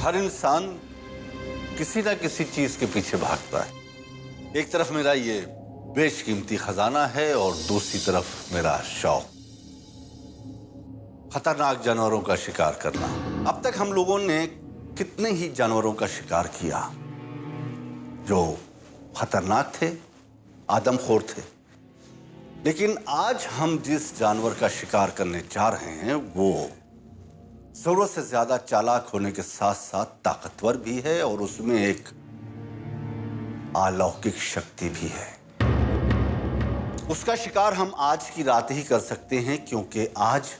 हर इंसान किसी ना किसी चीज के पीछे भागता है। एक तरफ मेरा ये बेशकीमती खजाना है और दूसरी तरफ मेरा शौक, खतरनाक जानवरों का शिकार करना। अब तक हम लोगों ने कितने ही जानवरों का शिकार किया जो खतरनाक थे, आदमखोर थे, लेकिन आज हम जिस जानवर का शिकार करने जा रहे हैं वो जरूरत से ज्यादा चालाक होने के साथ साथ ताकतवर भी है और उसमें एक अलौकिक शक्ति भी है। उसका शिकार हम आज की रात ही कर सकते हैं क्योंकि आज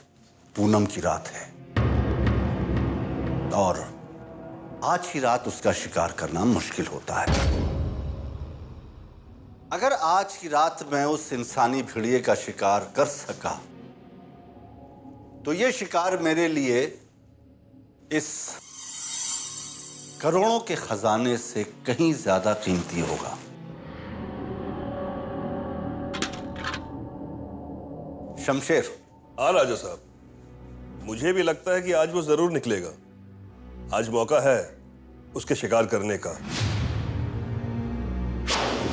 पूनम की रात है और आज ही रात उसका शिकार करना मुश्किल होता है। अगर आज की रात मैं उस इंसानी भेड़िए का शिकार कर सका तो यह शिकार मेरे लिए इस करोड़ों के खजाने से कहीं ज्यादा कीमती होगा। शमशेर। हाँ राजा साहब, मुझे भी लगता है कि आज वो जरूर निकलेगा। आज मौका है उसके शिकार करने का।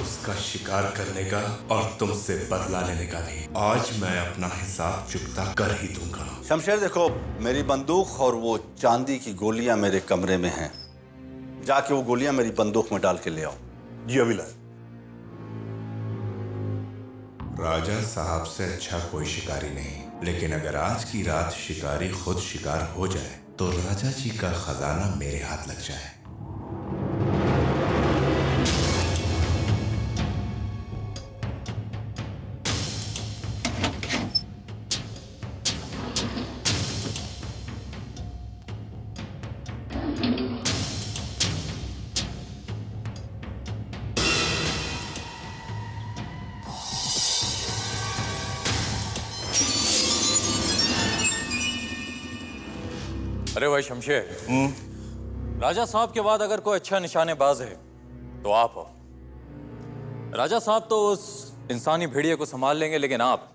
उसका शिकार करने का और तुमसे बदला लेने का भी। आज मैं अपना हिसाब चुकता कर ही दूंगा। शमशेर देखो, मेरी बंदूक और वो चांदी की गोलियां मेरे कमरे में हैं। जाके वो गोलियां मेरी बंदूक में डाल के ले आओ। जी अभी लाए। राजा साहब से अच्छा कोई शिकारी नहीं, लेकिन अगर आज की रात शिकारी खुद शिकार हो जाए तो राजा जी का खजाना मेरे हाथ लग जाए। अरे भाई शमशेर, राजा साहब के बाद अगर कोई अच्छा निशानेबाज है तो आप हो। राजा साहब तो उस इंसानी भेड़िए को संभाल लेंगे, लेकिन आप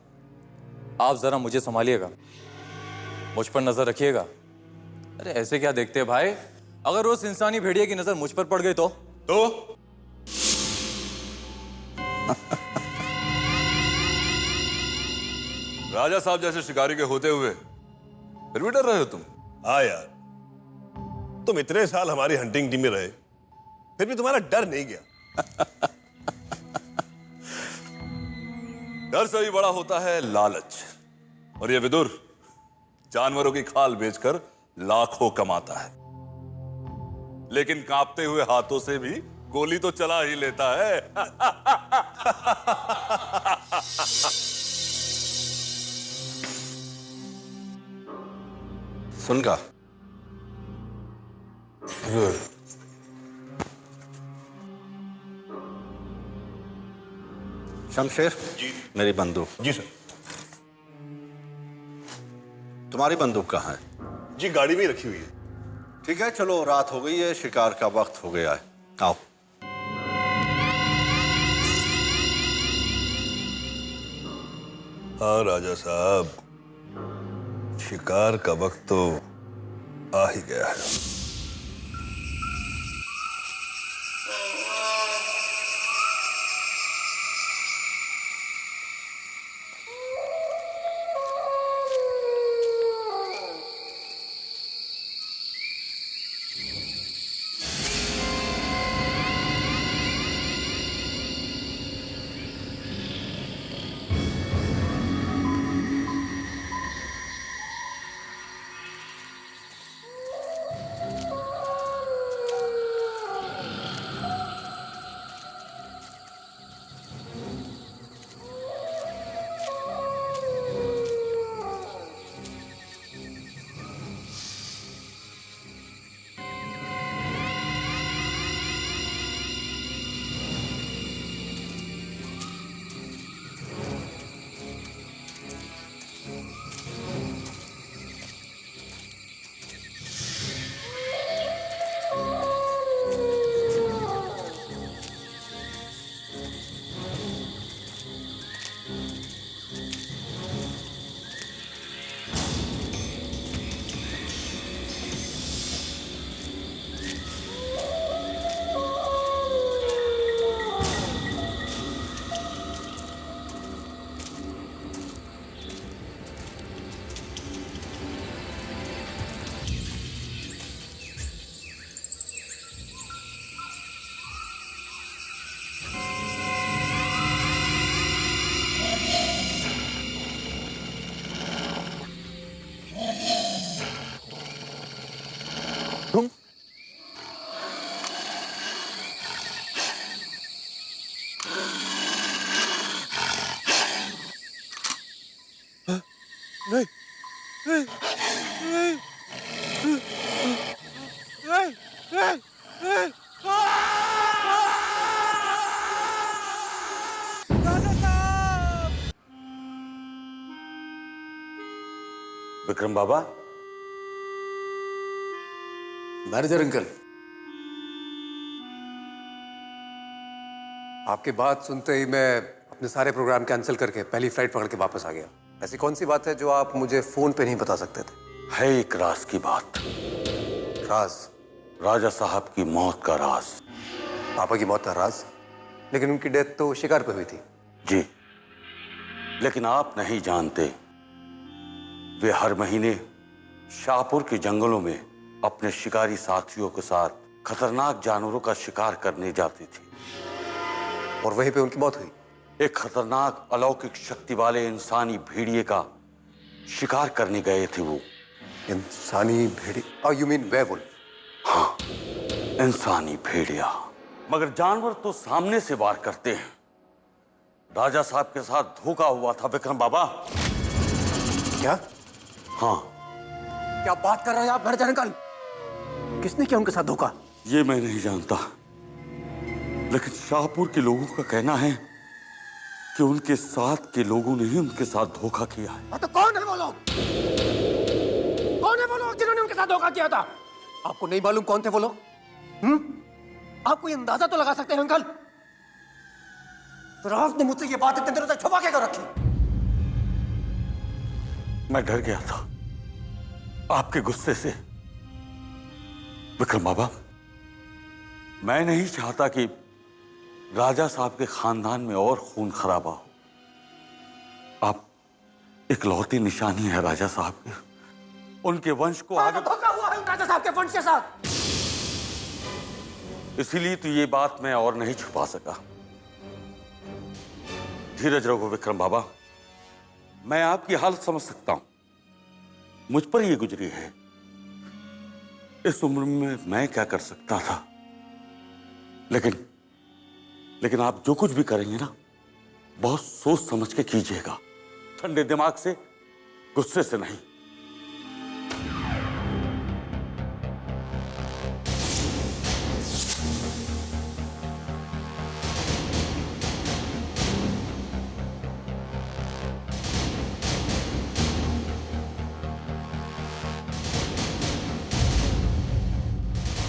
जरा मुझे संभालिएगा, मुझ पर नजर रखिएगा। अरे ऐसे क्या देखते हैं भाई, अगर उस इंसानी भेड़िए की नजर मुझ पर पड़ गई तो राजा साहब जैसे शिकारी के होते हुए फिर भी डर रहे हो तुम? हाँ यार, तुम इतने साल हमारी हंटिंग टीम में रहे, फिर भी तुम्हारा डर नहीं गया। डर से भी बड़ा होता है लालच, और ये विदुर जानवरों की खाल बेचकर लाखों कमाता है, लेकिन कांपते हुए हाथों से भी गोली तो चला ही लेता है। सुनगा शमशेर। जी। मेरी बंदूक। जी सर। तुम्हारी बंदूक कहाँ है? जी गाड़ी में ही रखी हुई है। ठीक है, चलो रात हो गई है, शिकार का वक्त हो गया है, आओ। हाँ राजा साहब, शिकार का वक्त तो आ ही गया है। विक्रम बाबा। मैनेजर अंकल, आपकी बात सुनते ही मैं अपने सारे प्रोग्राम कैंसिल करके पहली फ्लाइट पकड़ के वापस आ गया। ऐसी कौन सी बात है जो आप मुझे फोन पे नहीं बता सकते थे? है एक राज की बात। राज? राजा साहब की मौत का राज। पापा की मौत का राज? लेकिन उनकी डेथ तो शिकार पे हुई थी। जी, लेकिन आप नहीं जानते, वे हर महीने शाहपुर के जंगलों में अपने शिकारी साथियों के साथ खतरनाक जानवरों का शिकार करने जाती थी। और वहीं पे उनकी मौत हुई? एक खतरनाक अलौकिक शक्ति वाले इंसानी भेड़िए का शिकार करने गए थे वो। इंसानी भेड़िया? You mean werewolf? हाँ, इंसानी भेड़िया। मगर जानवर तो सामने से वार करते हैं। राजा साहब के साथ धोखा हुआ था विक्रम बाबा। क्या? हाँ। क्या बात कर रहे हैं आप मैनेजर अंकल? किसने किया उनके साथ धोखा? ये मैं नहीं जानता, लेकिन शाहपुर के लोगों का कहना है कि उनके साथ के लोगों ने ही उनके साथ धोखा किया है। तो कौन है वो लोग? कौन है वो लोग जिन्होंने उनके साथ धोखा किया था? आपको नहीं मालूम कौन थे वो लोग? आप कोई अंदाजा तो लगा सकते हैं अंकल? फिर आपने मुझसे ये बात इतने दिनों तक छुपा के क्यों रखी? मैं डर गया था आपके गुस्से से विक्रम बाबा। मैं नहीं चाहता कि राजा साहब के खानदान में और खून खराबा हो। आप इकलौती निशानी है राजा साहब के, उनके वंश को आगे। धोखा हुआ है राजा साहब के वंश के साथ। इसीलिए तो ये बात मैं और नहीं छुपा सका। धीरज रखो विक्रम बाबा, मैं आपकी हालत समझ सकता हूं। मुझ पर ये गुजरी है। इस उम्र में मैं क्या कर सकता था, लेकिन आप जो कुछ भी करेंगे ना, बहुत सोच समझ के कीजिएगा, ठंडे दिमाग से, गुस्से से नहीं।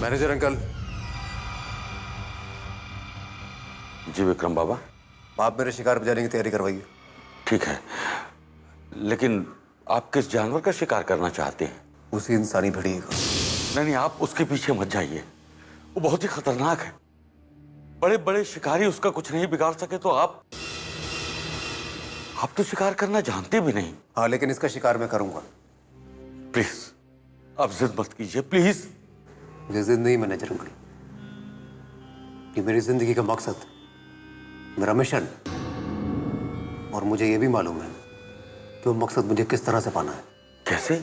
Manager uncle. जी विक्रम बाबा। आप मेरे शिकार पे जाने की तैयारी करवाइए। ठीक है, लेकिन आप किस जानवर का शिकार करना चाहते हैं? उसी इंसानी भेड़िए का। नहीं, आप उसके पीछे मत जाइए, वो बहुत ही खतरनाक है। बड़े बड़े शिकारी उसका कुछ नहीं बिगाड़ सके तो आप तो शिकार करना जानते भी नहीं। हाँ, लेकिन इसका शिकार मैं करूंगा। प्लीज आप जिद मत कीजिए, प्लीज। मुझे जिद नहीं मैनेजर अंकल, ये मेरी जिंदगी का मकसद, मेरा मिशन। और मुझे ये भी मालूम है कि वो मकसद मुझे किस तरह से पाना है। कैसे?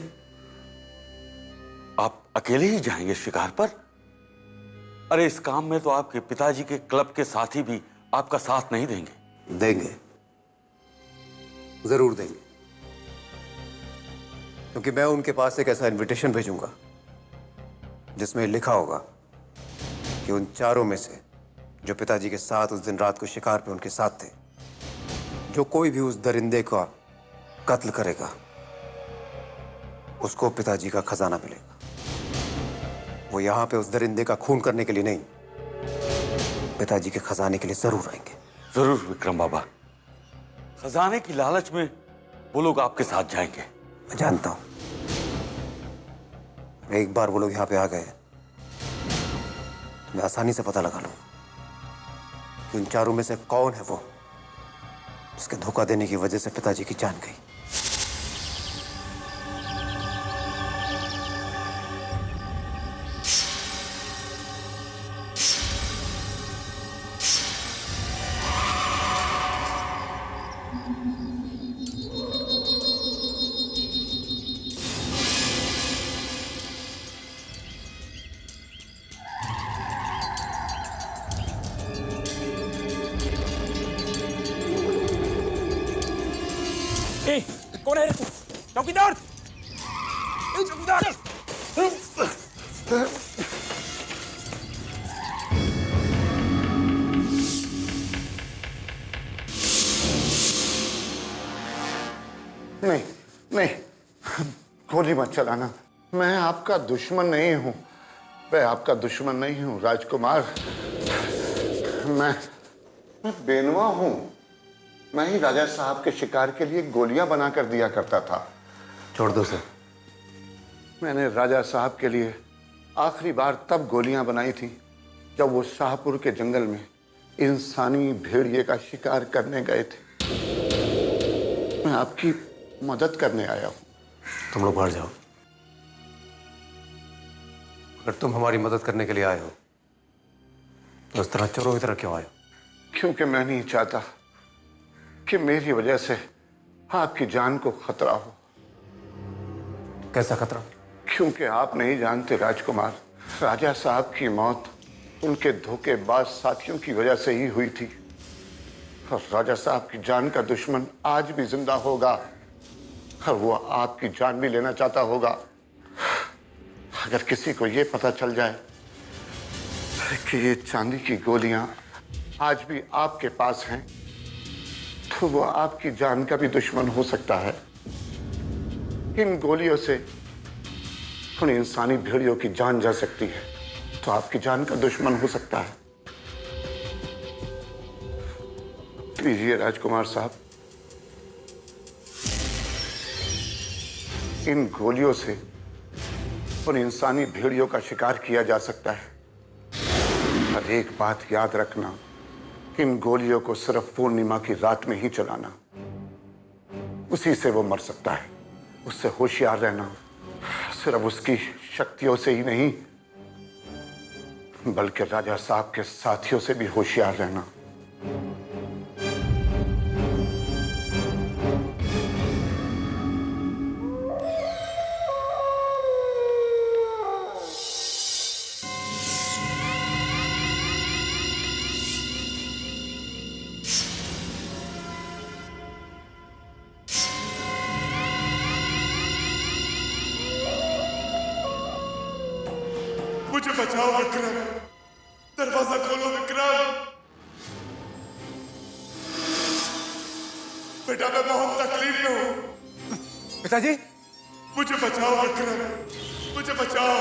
आप अकेले ही जाएंगे शिकार पर? अरे इस काम में तो आपके पिताजी के क्लब के साथी भी आपका साथ नहीं देंगे। देंगे, जरूर देंगे, क्योंकि मैं उनके पास एक ऐसा इनविटेशन भेजूंगा जिसमें लिखा होगा कि उन चारों में से जो पिताजी के साथ उस दिन रात को शिकार पे उनके साथ थे, जो कोई भी उस दरिंदे का कत्ल करेगा उसको पिताजी का खजाना मिलेगा। वो यहां पे उस दरिंदे का खून करने के लिए नहीं, पिताजी के खजाने के लिए जरूर आएंगे। जरूर विक्रम बाबा, खजाने की लालच में वो लोग आपके साथ जाएंगे। मैं जानता हूं, एक बार वो लोग यहां पे आ गए, मैं आसानी से पता लगा लूंगा कि उन चारों में से कौन है वो जिसके धोखा देने की वजह से पिताजी की जान गई। कौन है? चौकीदार! नहीं नहीं, गोली मत चलाना। मैं आपका दुश्मन नहीं हूं, मैं आपका दुश्मन नहीं हूं राजकुमार। मैं बेनवा हूं। मैं ही राजा साहब के शिकार के लिए गोलियां बनाकर दिया करता था। छोड़ दो सर। मैंने राजा साहब के लिए आखिरी बार तब गोलियां बनाई थी जब वो शाहपुर के जंगल में इंसानी भेड़िए का शिकार करने गए थे। मैं आपकी मदद करने आया हूं। तुम लोग बाहर जाओ। अगर तुम हमारी मदद करने के लिए आए हो तो इस तरह चोरों की तरह क्यों आए हो? क्योंकि मैं नहीं चाहता कि मेरी वजह से आपकी जान को खतरा हो। कैसा खतरा? क्योंकि आप नहीं जानते राजकुमार, राजा साहब की मौत उनके धोखेबाज साथियों की वजह से ही हुई थी। और राजा साहब की जान का दुश्मन आज भी जिंदा होगा और वो आपकी जान भी लेना चाहता होगा। अगर किसी को ये पता चल जाए कि ये चांदी की गोलियां आज भी आपके पास हैं, तो वो आपकी जान का भी दुश्मन हो सकता है। इन गोलियों से उन इंसानी भेड़ियों की जान जा सकती है, तो आपकी जान का दुश्मन हो सकता है। लीजिए राजकुमार साहब, इन गोलियों से उन इंसानी भेड़ियों का शिकार किया जा सकता है। पर एक बात याद रखना, इन गोलियों को सिर्फ पूर्णिमा की रात में ही चलाना, उसी से वो मर सकता है। उससे होशियार रहना, सिर्फ उसकी शक्तियों से ही नहीं बल्कि राजा साहब के साथियों से भी होशियार रहना। मुझे बचाओ विक्रम, दरवाजा खोलो विक्रम। बेटा मैं बहुत तकलीफ में हूं। पिताजी, मुझे बचाओ विक्रम, मुझे बचाओ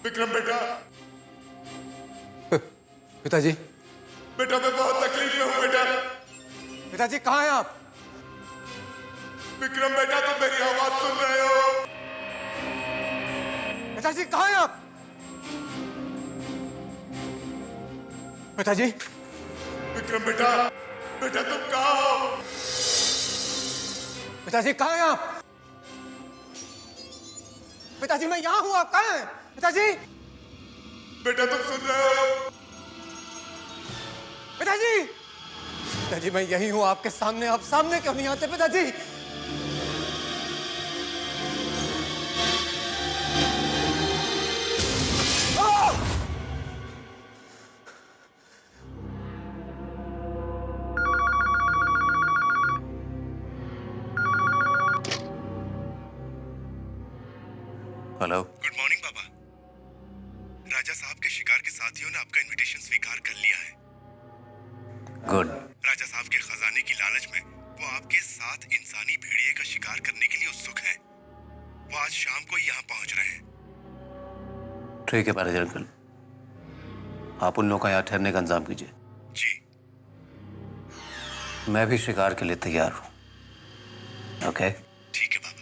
विक्रम। बेटा पिताजी, बेटा मैं बहुत तकलीफ में हूं। बेटा पिताजी कहाँ हैं आप? विक्रम बेटा तुम मेरी आवाज सुन रहे हो? पिताजी कहाँ हैं आप? पिताजी, विक्रम बेटा, बेटा तुम कहाँ हो? पिताजी कहाँ हैं आप? पिताजी मैं यहाँ हूँ, आप कहाँ हैं? पिताजी, बेटा तुम सुन रहे हो? पिताजी, पिताजी मैं यही हूँ आपके सामने, आप सामने क्यों नहीं आते पिताजी? हेलो। गुड मॉर्निंग बाबा। राजा साहब के शिकार के साथियों ने आपका इनविटेशन स्वीकार कर लिया है। गुड। राजा साहब के खजाने की लालच में वो आपके साथ इंसानी भेड़िए का शिकार करने के लिए उत्सुक हैं। वो आज शाम को ही यहाँ पहुंच रहे हैं। ठीक है मैनेजर अंकल, आप उन लोगों का यहाँ ठहरने का इंतजाम कीजिए। जी। मैं भी शिकार के लिए तैयार हूँ। ओके? ठीक है बाबा।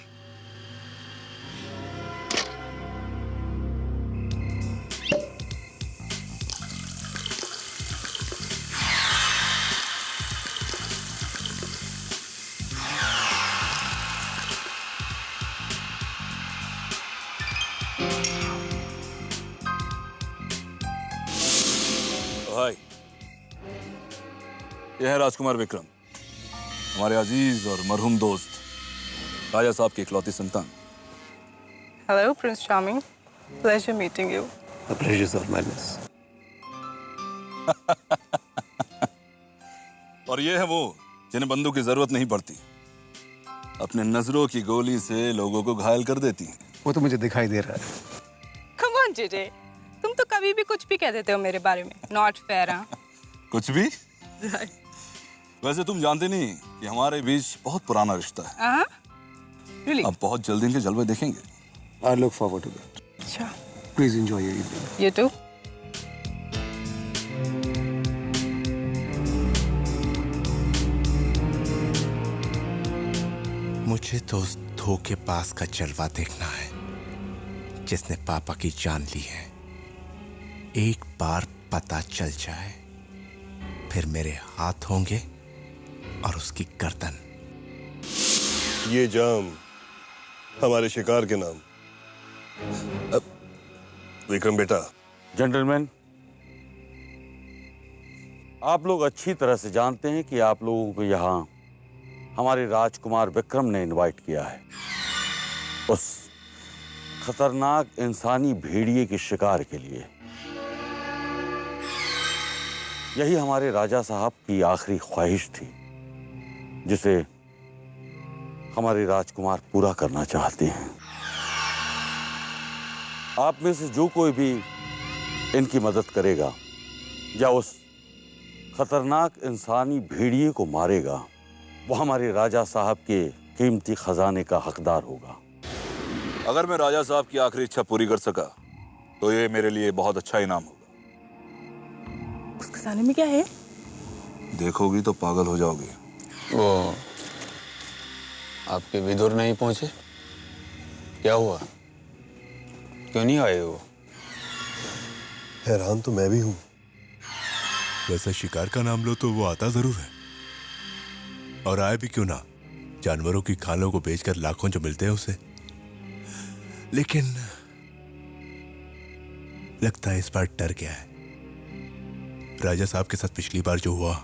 भाई, यह है राजकुमार विक्रम, हमारे अजीज और मरहूम दोस्त राजा साहब की इकलौती संतान। Hello, Prince Charming. Pleasure meeting you. The pleasure is all mine. और ये है वो जिन्हें बंदूक की जरूरत नहीं पड़ती, अपने नजरों की गोली से लोगों को घायल कर देती हैं। वो तो मुझे दिखाई दे रहा है। Come on, JJ. तुम तो कभी भी कुछ भी कह देते हो मेरे बारे में। Not fair, हाँ? कुछ भी? Right. वैसे तुम जानते नहीं कि हमारे बीच बहुत पुराना रिश्ता है। Really? अब बहुत जल्दी इनके जलवे देखेंगे। I look forward to that. अच्छा। Please enjoy your evening. You too? मुझे तो उस धोखेबाज का जलवा देखना है जिसने पापा की जान ली है। एक बार पता चल जाए फिर मेरे हाथ होंगे और उसकी गर्दन। ये जाम हमारे शिकार के नाम। विक्रम बेटा। जेंटलमैन, आप लोग अच्छी तरह से जानते हैं कि आप लोगों को यहाँ हमारे राजकुमार विक्रम ने इनवाइट किया है उस खतरनाक इंसानी भेड़िए के शिकार के लिए। यही हमारे राजा साहब की आखिरी ख्वाहिश थी जिसे हमारे राजकुमार पूरा करना चाहते हैं। आप में से जो कोई भी इनकी मदद करेगा या उस खतरनाक इंसानी भेड़िए को मारेगा वो हमारे राजा साहब के कीमती खजाने का हकदार होगा। अगर मैं राजा साहब की आखिरी इच्छा पूरी कर सका तो ये मेरे लिए बहुत अच्छा इनाम होगा। उस खजाने में क्या है? देखोगी तो पागल हो जाओगी। वो आपके विदुर नहीं पहुंचे? क्या हुआ? क्यों नहीं आए वो? हैरान तो मैं भी हूं। वैसे शिकार का नाम लो तो वो आता जरूर है, और आए भी क्यों ना। जानवरों की खालों को बेचकर लाखों जो मिलते हैं उसे। लेकिन लगता है इस बार डर गया है। राजा साहब के साथ पिछली बार जो हुआ,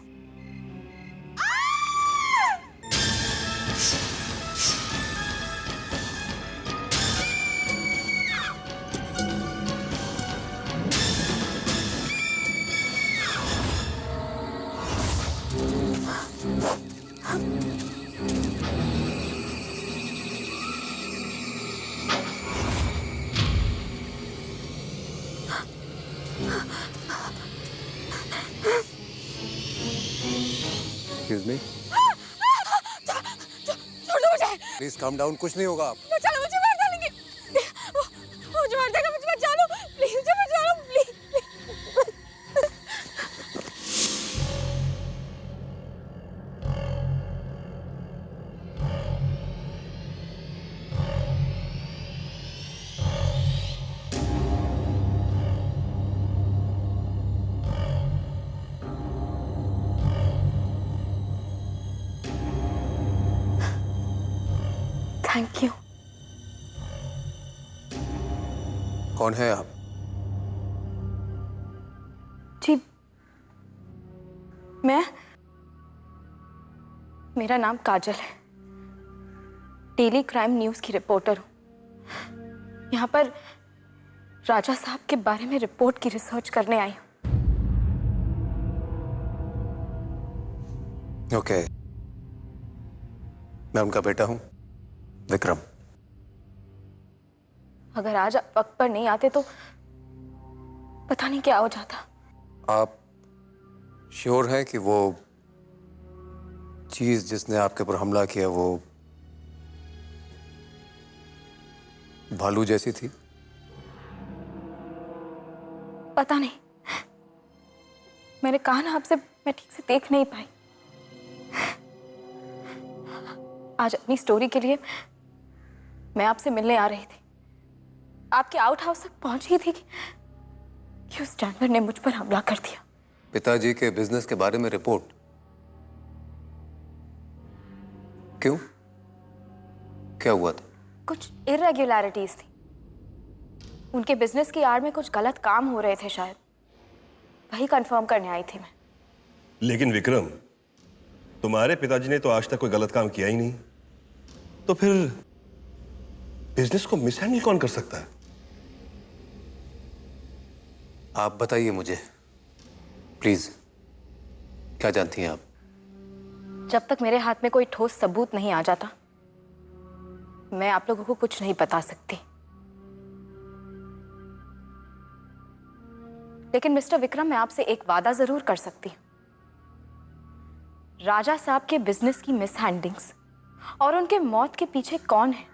Excuse me? छोड़ दो मुझे। Please calm down. कुछ नहीं होगा। बचा लो, मुझे मार डालेंगे। वो मुझे मार देगा, मुझे बचा लो। प्लीज मुझे बचा लो, प्लीज। Thank you. कौन है आप? जी, मेरा नाम काजल है। डेली क्राइम न्यूज़ की रिपोर्टर हूँ। यहाँ पर राजा साहब के बारे में रिपोर्ट की रिसर्च करने आई हूँ। ओके, मैं उनका बेटा हूँ, विक्रम। अगर आज आप वक्त पर नहीं आते तो पता नहीं क्या हो जाता। आप श्योर हैं कि वो चीज जिसने आपके ऊपर हमला किया वो भालू जैसी थी? पता नहीं, मैंने कहा ना आपसे, मैं ठीक से देख नहीं पाई। आज अपनी स्टोरी के लिए मैं आपसे मिलने आ रही थी। आपके आउट हाउस तक पहुंच ही थी कि उस जानवर ने मुझ पर हमला कर दिया। पिताजी के बिजनेस के बारे में रिपोर्ट? क्यों? क्या हुआ था? कुछ इरेगुलरिटीज थी। उनके बिजनेस की आड़ में कुछ गलत काम हो रहे थे शायद। वही कंफर्म करने आई थी मैं। लेकिन विक्रम, तुम्हारे पिताजी ने तो आज तक कोई गलत काम किया ही नहीं, तो फिर बिजनेस को मिसहैंडल कौन कर सकता है? आप बताइए मुझे प्लीज, क्या जानती हैं आप? जब तक मेरे हाथ में कोई ठोस सबूत नहीं आ जाता मैं आप लोगों को कुछ नहीं बता सकती, लेकिन मिस्टर विक्रम, मैं आपसे एक वादा जरूर कर सकती हूँ। राजा साहब के बिजनेस की मिसहैंडलिंग्स और उनके मौत के पीछे कौन है,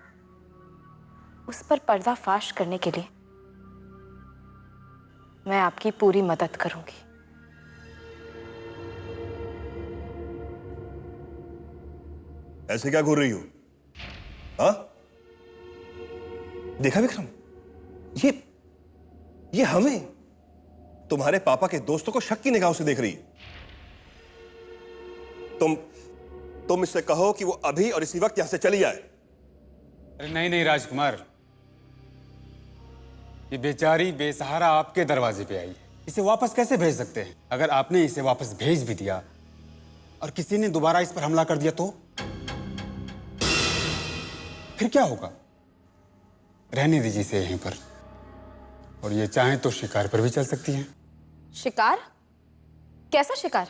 उस पर पर्दाफाश करने के लिए मैं आपकी पूरी मदद करूंगी। ऐसे क्या घूर रही हो? हाँ? देखा विक्रम, ये हमें तुम्हारे पापा के दोस्तों को शक की निगाहों से देख रही है। तुम इससे कहो कि वो अभी और इसी वक्त यहां से चली जाए। अरे नहीं नहीं राजकुमार, ये बेचारी बेसहारा आपके दरवाजे पे आई है, इसे वापस कैसे भेज सकते हैं? अगर आपने इसे वापस भेज भी दिया और किसी ने दोबारा इस पर हमला कर दिया तो फिर क्या होगा? रहने दीजिए इसे यहीं पर, और ये चाहें तो शिकार पर भी चल सकती हैं। शिकार? कैसा शिकार?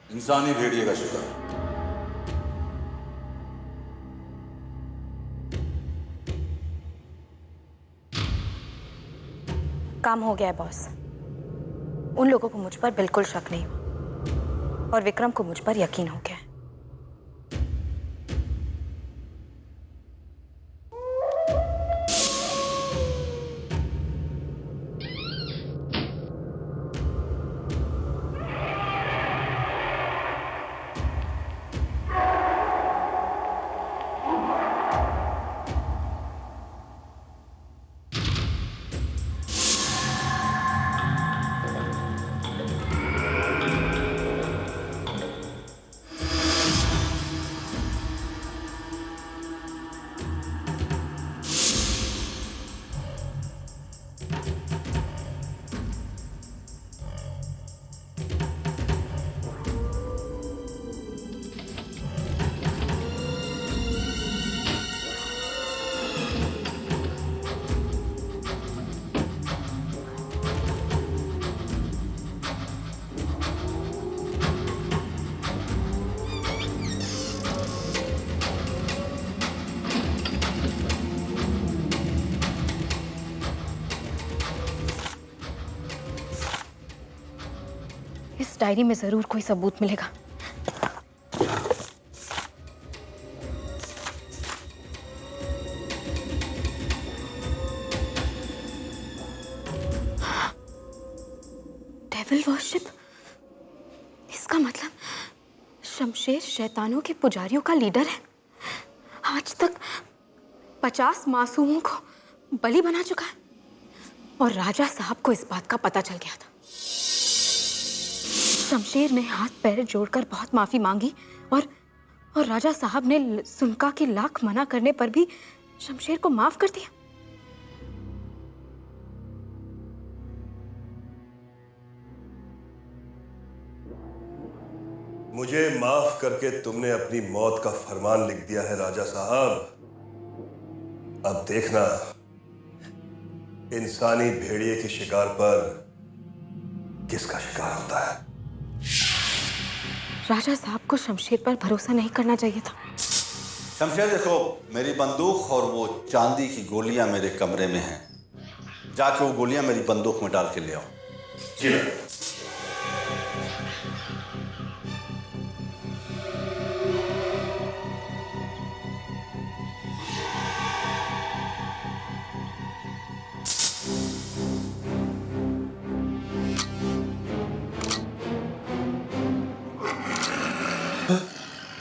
इंसानी भेड़िए का शिकार। काम हो गया है बॉस। उन लोगों को मुझ पर बिल्कुल शक नहीं हुआ और विक्रम को मुझ पर यकीन हो गया है। इस डायरी में जरूर कोई सबूत मिलेगा। डेविल वर्शिप, इसका मतलब शमशेर शैतानों के पुजारियों का लीडर है। आज तक 50 मासूमों को बलि बना चुका है और राजा साहब को इस बात का पता चल गया था। शमशेर ने हाथ पैर जोड़कर बहुत माफी मांगी और राजा साहब ने सुनका के लाख मना करने पर भी शमशेर को माफ कर दिया। मुझे माफ करके तुमने अपनी मौत का फरमान लिख दिया है राजा साहब। अब देखना इंसानी भेड़िए के शिकार पर किसका शिकार होता है। राजा साहब को शमशेर पर भरोसा नहीं करना चाहिए था। शमशेर देखो, मेरी बंदूक और वो चांदी की गोलियां मेरे कमरे में हैं। जाके वो गोलियां मेरी बंदूक में डाल के ले आओ। जी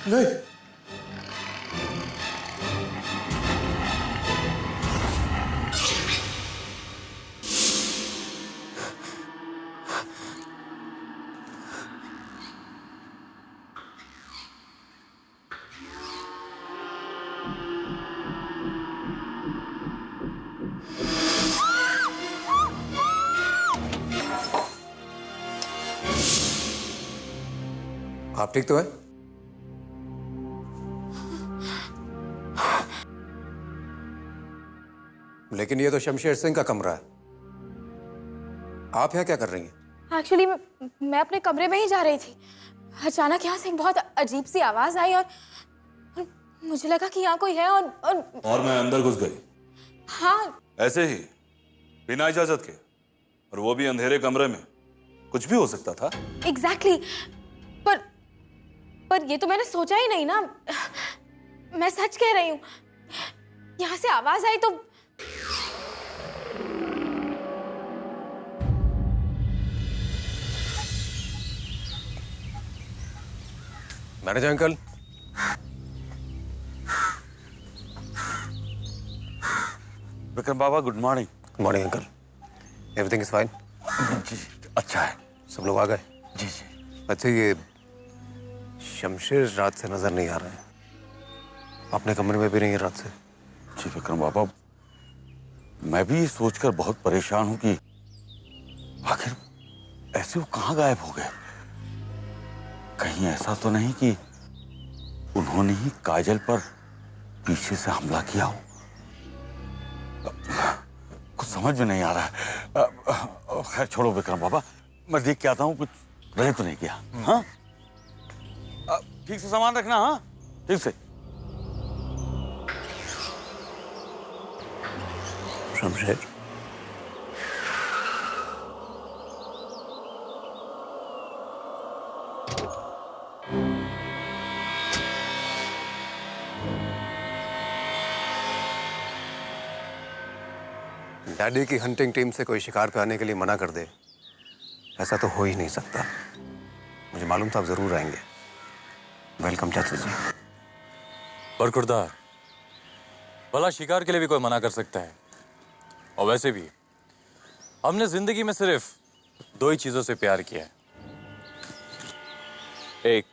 नहीं, आप ठीक तो है? लेकिन ये तो शमशेर सिंह का कमरा है। आप यहाँ क्या कर रही हैं? एक्चुअली मैं अपने कमरे में ही जा रही थी। अचानक यहाँ से एक बहुत अजीब सी आवाज आई और मुझे लगा कि यहाँ कोई है और मैं अंदर घुस गई। हाँ, ऐसे ही बिना इजाजत के, और वो भी अंधेरे कमरे में। कुछ भी हो सकता था। एग्जैक्टली। पर ये तो मैंने सोचा ही नहीं ना। मैं सच कह रही हूँ। यहाँ से आवाज आई तो मैनेजर अंकल। विक्रम बाबा, good morning. Good morning uncle. Everything is fine? जी अच्छा है। सब लोग आ गए? जी जी। अच्छा, ये शमशेर रात से नजर नहीं आ रहा है। अपने कमरे में भी नहीं है रात से। जी विक्रम बाबा, मैं भी ये सोचकर बहुत परेशान हूं कि आखिर ऐसे वो कहाँ गायब हो गए। कहीं ऐसा तो नहीं कि उन्होंने ही काजल पर पीछे से हमला किया हो। कुछ समझ में नहीं आ रहा है। खैर छोड़ो विक्रम बाबा, मैं देख के आता हूँ कुछ रह तो नहीं किया। हाँ, ठीक से सामान रखना। हाँ, ठीक से। शमशेर, डैडी की हंटिंग टीम से कोई शिकार पे आने के लिए मना कर दे, ऐसा तो हो ही नहीं सकता। मुझे मालूम था आप जरूर आएंगे। वेलकम चाचा जी। बरखुरदार, भला शिकार के लिए भी कोई मना कर सकता है। और वैसे भी हमने जिंदगी में सिर्फ दो ही चीजों से प्यार किया है, एक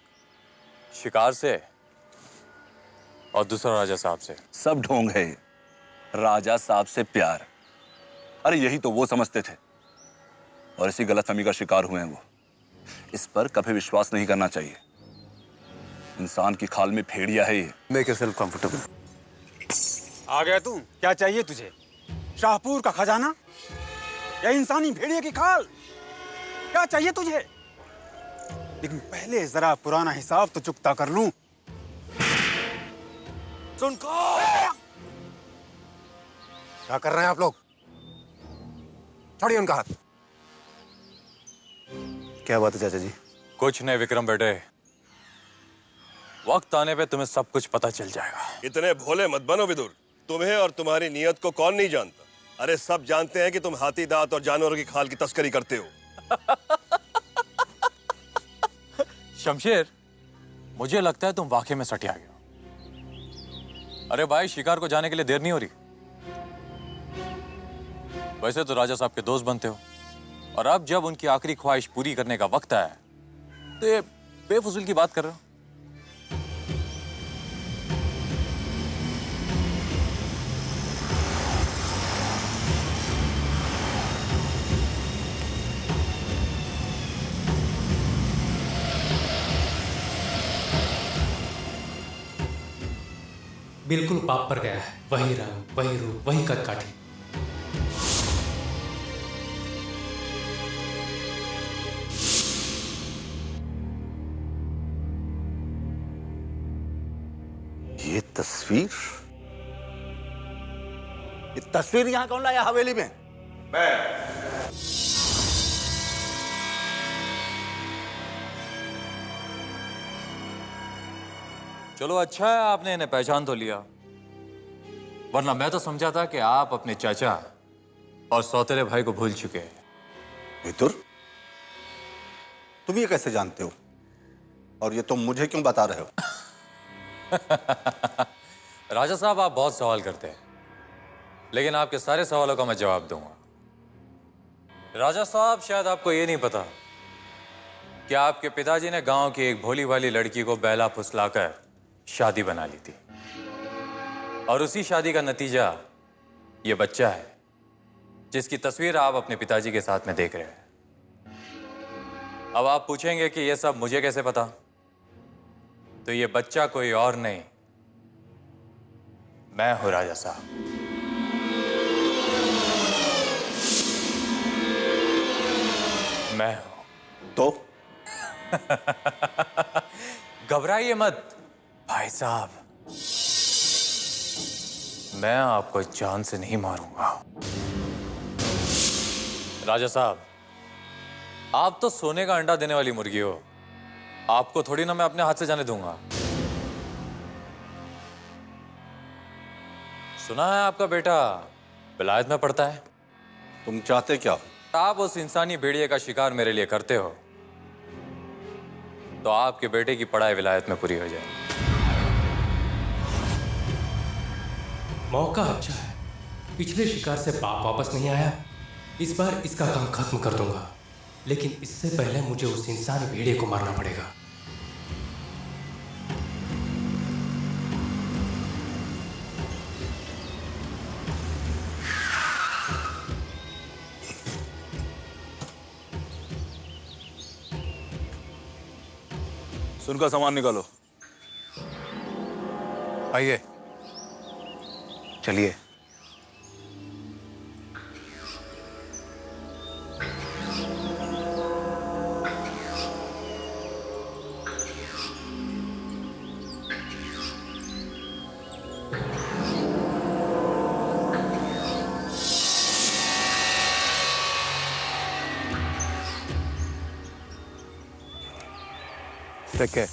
शिकार से और दूसरा राजा साहब से। सब ढोंग है। राजा साहब से प्यार, अरे यही तो वो समझते थे और इसी गलतफहमी का शिकार हुए हैं वो। इस पर कभी विश्वास नहीं करना चाहिए। इंसान की खाल में भेड़िया है ये। Make yourself comfortable. आ गया तू? क्या चाहिए तुझे? शाहपुर का खजाना या इंसानी भेड़िए की खाल? क्या चाहिए तुझे? लेकिन पहले जरा पुराना हिसाब तो चुकता कर लूं। सुन को, क्या कर रहे हैं आप लोग? छोड़िए उनका हाथ। क्या बात है चाचा जी? कुछ नहीं विक्रम बेटे, वक्त आने पे तुम्हें सब कुछ पता चल जाएगा। इतने भोले मत बनो विदुर। तुम्हें और तुम्हारी नीयत को कौन नहीं जानता? अरे सब जानते हैं कि तुम हाथी दांत और जानवरों की खाल की तस्करी करते हो। शमशेर, मुझे लगता है तुम वाकई में सटिया गए हो। अरे भाई, शिकार को जाने के लिए देर नहीं हो रही। वैसे तो राजा साहब के दोस्त बनते हो, और अब जब उनकी आखिरी ख्वाहिश पूरी करने का वक्त है तो ये बेफजूल की बात कर रहे हो। बिल्कुल पाप पर गया है। वही रंग, वही रूप, वही कदकाठी। ये तस्वीर यहां कौन लाया हवेली में? मैं। चलो अच्छा है आपने इन्हें पहचान तो लिया, वरना मैं तो समझा था कि आप अपने चाचा और सौतेले भाई को भूल चुके हैं। विदुर, तुम ये कैसे जानते हो? और ये तुम मुझे क्यों बता रहे हो? राजा साहब, आप बहुत सवाल करते हैं, लेकिन आपके सारे सवालों का मैं जवाब दूंगा। राजा साहब, शायद आपको ये नहीं पता कि आपके पिताजी ने गांव की एक भोली भाली लड़की को बहला फुसलाकर शादी बना ली थी, और उसी शादी का नतीजा ये बच्चा है जिसकी तस्वीर आप अपने पिताजी के साथ में देख रहे हैं। अब आप पूछेंगे कि ये सब मुझे कैसे पता? तो ये बच्चा कोई और नहीं, मैं हूं राजा साहब। मैं हूं। तो घबराइए मत भाई साहब। मैं आपको जान से नहीं मारूंगा। राजा साहब, आप तो सोने का अंडा देने वाली मुर्गी हो, आपको थोड़ी ना मैं अपने हाथ से जाने दूंगा। सुना है आपका बेटा विलायत में पढ़ता है। तुम चाहते क्या? आप उस इंसानी भेड़िए का शिकार मेरे लिए करते हो तो आपके बेटे की पढ़ाई विलायत में पूरी हो जाए। मौका अच्छा है। पिछले शिकार से बाप वापस नहीं आया, इस बार इसका काम खत्म कर दूंगा, लेकिन इससे पहले मुझे उस इंसानी भेड़िए को मारना पड़ेगा। सुनकर सामान निकालो। आइए, चलिए। ठीक है।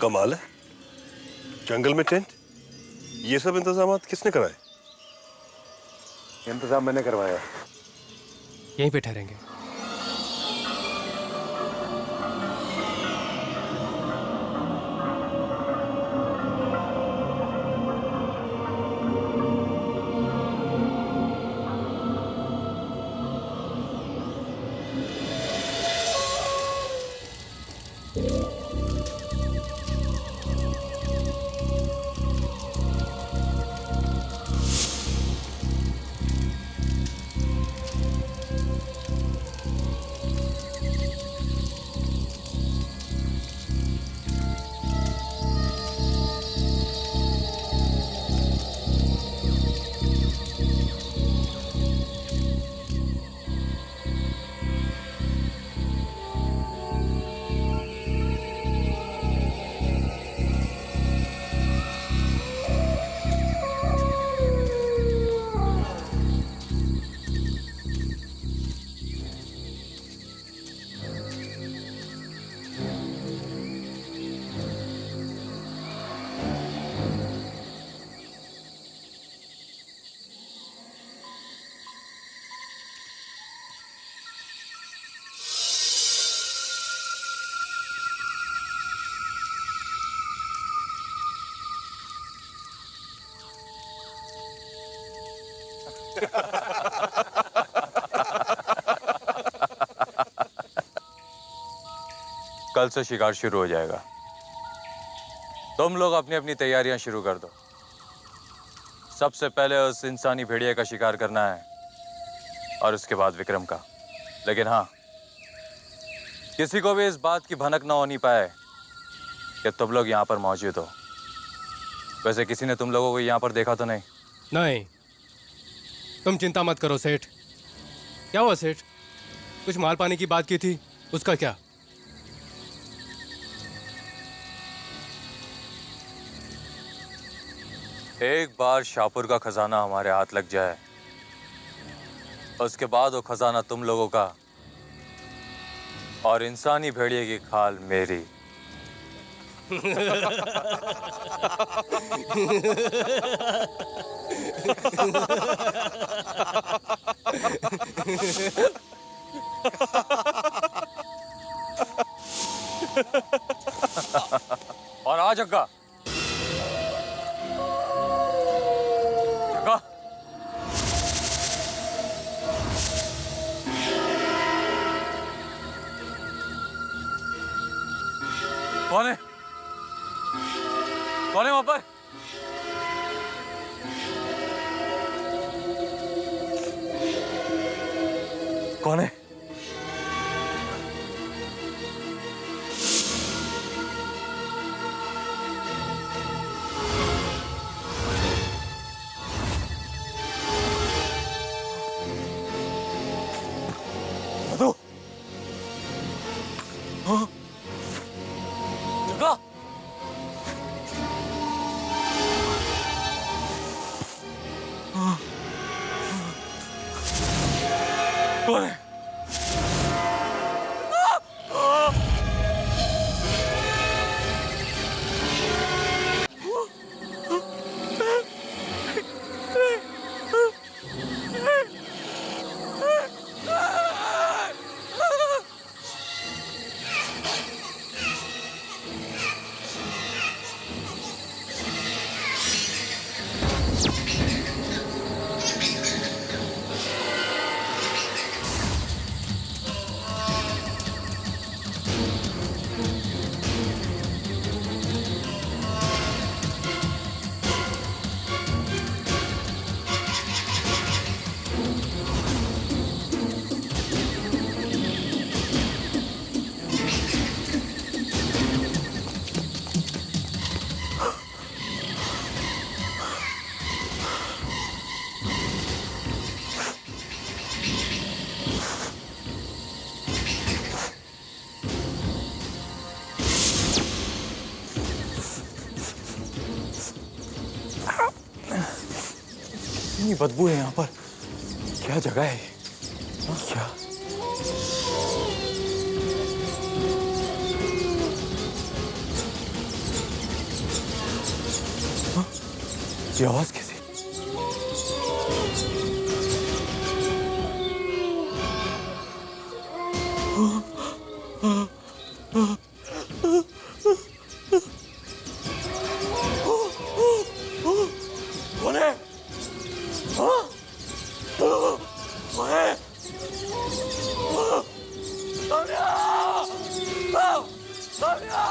कमाल है, जंगल में टेंट, ये सब इंतजाम किसने कराए? इंतजाम मैंने करवाया। यहीं पे ठहरेंगे। कल से शिकार शुरू हो जाएगा। तुम लोग अपनी अपनी तैयारियां शुरू कर दो। सबसे पहले उस इंसानी भेड़िए का शिकार करना है और उसके बाद विक्रम का। लेकिन हाँ, किसी को भी इस बात की भनक ना होनी पाए कि तुम लोग यहाँ पर मौजूद हो। वैसे किसी ने तुम लोगों को यहाँ पर देखा तो नहीं? नहीं, तुम चिंता मत करो सेठ। क्या हुआ सेठ? कुछ माल पानी की बात की थी, उसका क्या? एक बार शाहपुर का खजाना हमारे हाथ लग जाए, उसके बाद वो खजाना तुम लोगों का और इंसानी भेड़िए की खाल मेरी। और आ जग्गा, जग्गा। कौन है? कौन है वहां पर? कौन है? मधु, हाँ, जगा। कौन है? इतनी बदबू है यहाँ पर। क्या जगह है? क्या? ये आवाज कैसी? कौन है? सोनिया!